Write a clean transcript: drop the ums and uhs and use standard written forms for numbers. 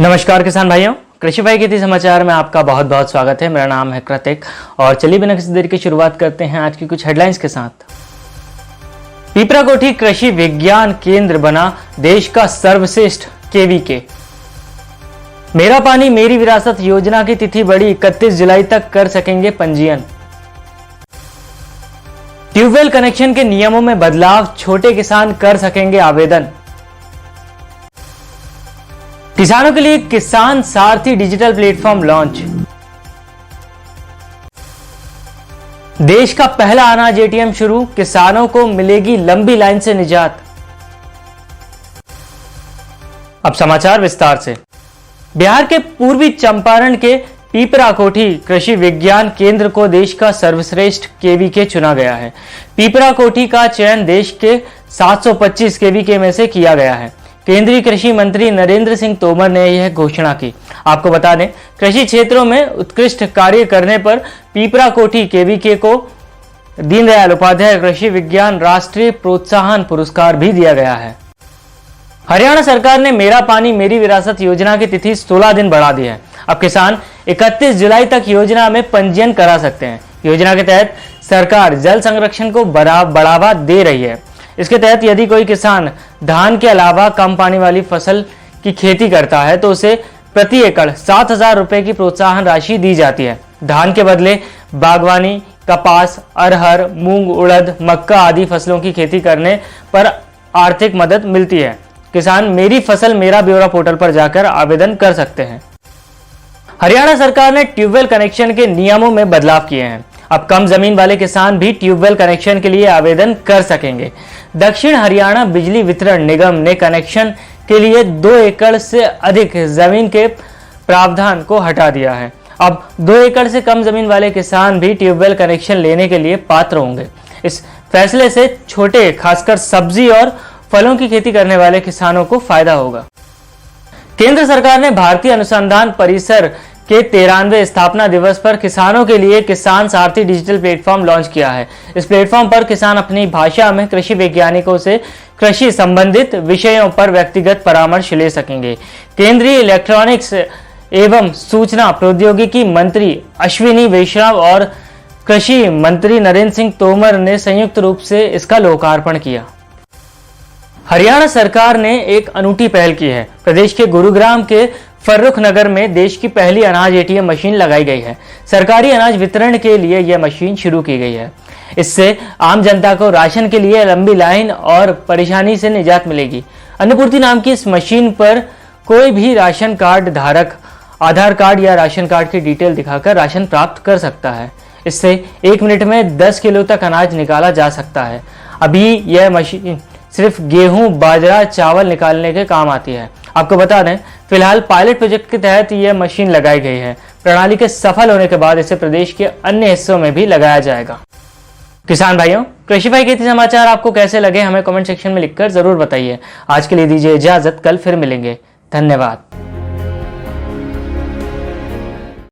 नमस्कार किसान भाइयों, कृषि भाई खेती समाचार में आपका बहुत बहुत स्वागत है। मेरा नाम है कृतिक और चलिए बिना किसी देरी की शुरुआत करते हैं आज की कुछ हेडलाइंस के साथ। पीपराकोठी कृषि विज्ञान केंद्र बना देश का सर्वश्रेष्ठ केवीके। मेरा पानी मेरी विरासत योजना की तिथि बढ़ी, 31 जुलाई तक कर सकेंगे पंजीयन। ट्यूबवेल कनेक्शन के नियमों में बदलाव, छोटे किसान कर सकेंगे आवेदन। किसानों के लिए किसान सारथी डिजिटल प्लेटफॉर्म लॉन्च। देश का पहला अनाज एटीएम शुरू, किसानों को मिलेगी लंबी लाइन से निजात। अब समाचार विस्तार से। बिहार के पूर्वी चंपारण के पीपराकोठी कृषि विज्ञान केंद्र को देश का सर्वश्रेष्ठ केवीके चुना गया है। पीपराकोठी का चयन देश के 725 केवीके में से किया गया है। केंद्रीय कृषि मंत्री नरेंद्र सिंह तोमर ने यह घोषणा की। आपको बता दें, कृषि क्षेत्रों में उत्कृष्ट कार्य करने पर पीपराकोठी केवीके को दीनदयाल उपाध्याय कृषि विज्ञान राष्ट्रीय प्रोत्साहन पुरस्कार भी दिया गया है। हरियाणा सरकार ने मेरा पानी मेरी विरासत योजना की तिथि 16 दिन बढ़ा दी है। अब किसान 31 जुलाई तक योजना में पंजीयन करा सकते हैं। योजना के तहत सरकार जल संरक्षण को बढ़ावा दे रही है। इसके तहत यदि कोई किसान धान के अलावा कम पानी वाली फसल की खेती करता है तो उसे प्रति एकड़ 7,000 रुपए की प्रोत्साहन राशि दी जाती है। धान के बदले बागवानी, कपास, अरहर, मूंग, उड़द, मक्का आदि फसलों की खेती करने पर आर्थिक मदद मिलती है। किसान मेरी फसल मेरा ब्यौरा पोर्टल पर जाकर आवेदन कर सकते हैं। हरियाणा सरकार ने ट्यूबवेल कनेक्शन के नियमों में बदलाव किए हैं। अब कम जमीन वाले किसान भी ट्यूबवेल कनेक्शन के लिए आवेदन कर सकेंगे। दक्षिण हरियाणा बिजली वितरण निगम ने कनेक्शन के लिए 2 एकड़ से अधिक जमीन के प्रावधान को हटा दिया है। अब 2 एकड़ से कम जमीन वाले किसान भी ट्यूबवेल कनेक्शन लेने के लिए पात्र होंगे। इस फैसले से छोटे, खासकर सब्जी और फलों की खेती करने वाले किसानों को फायदा होगा। केंद्र सरकार ने भारतीय अनुसंधान परिसर के 13वें स्थापना दिवस पर किसानों के लिए किसान सारथी डिजिटल प्लेटफॉर्म लॉन्च किया है। इस प्लेटफॉर्म पर किसान अपनी भाषा में कृषि वैज्ञानिकों से कृषि संबंधित विषयों पर व्यक्तिगत परामर्श ले सकेंगे। केंद्रीय इलेक्ट्रॉनिक्स एवं सूचना प्रौद्योगिकी मंत्री अश्विनी वैष्णव और कृषि मंत्री नरेंद्र सिंह तोमर ने संयुक्त रूप से इसका लोकार्पण किया। हरियाणा सरकार ने एक अनूठी पहल की है। प्रदेश के गुरुग्राम के फर्रुख नगर में देश की पहली अनाज एटीएम मशीन लगाई गई है। सरकारी अनाज वितरण के लिए यह मशीन शुरू की गई है। इससे आम जनता को राशन के लिए लंबी लाइन और परेशानी से निजात मिलेगी। अन्नपूर्ति नाम की इस मशीन पर कोई भी राशन कार्ड धारक आधार कार्ड या राशन कार्ड की डिटेल दिखाकर राशन प्राप्त कर सकता है। इससे 1 मिनट में 10 किलो तक अनाज निकाला जा सकता है। अभी यह मशीन सिर्फ गेहूं, बाजरा, चावल निकालने के काम आती है। आपको बता दें, फिलहाल पायलट प्रोजेक्ट के तहत यह मशीन लगाई गई है। प्रणाली के सफल होने के बाद इसे प्रदेश के अन्य हिस्सों में भी लगाया जाएगा। किसान भाइयों, कृषि भाई खेती समाचार आपको कैसे लगे हमें कमेंट सेक्शन में लिखकर जरूर बताइए। आज के लिए दीजिए इजाजत, कल फिर मिलेंगे। धन्यवाद।